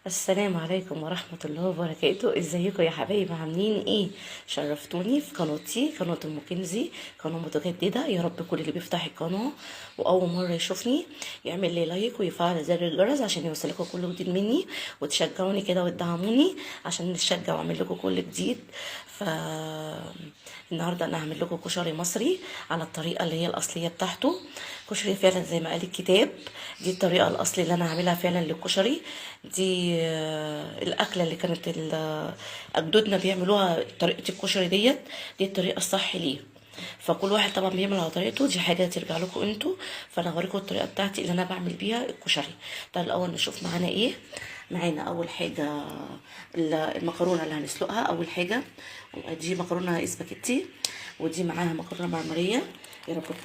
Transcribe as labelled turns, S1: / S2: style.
S1: السلام عليكم ورحمة الله وبركاته. ازيكم يا حبايبي؟ عاملين ايه؟ شرفتوني في قناتي، قناة ام كنزي، قناة متجددة. يا رب كل اللي بيفتح القناة واول مرة يشوفني يعمل لي لايك ويفعل زر الجرس عشان يوصلكم كل جديد مني، وتشجعوني كده وتدعموني عشان نتشجع واعمل لكم كل جديد. ف النهارده انا هعمل لكم كشري مصري على الطريقه اللي هي الاصليه بتاعته. كشري فعلا زي ما قال الكتاب، دي الطريقه الاصلي اللي انا هعملها فعلا للكشري. دي الاكله اللي كانت اجدادنا بيعملوها، طريقه الكشري دي الطريقه الصح ليه. فكل واحد طبعا بيعمل على طريقته، دي حاجه ترجع لكم انتوا. فانا هوريكم الطريقه بتاعتي اللي انا بعمل بيها الكشري. ده الاول نشوف معانا ايه. معانا اول حاجه المكرونه اللي هنسلقها اول حاجه. دي مكرونه اسباجيتي، ودي معاها مكرونه مرمريه. يا رب تكونوا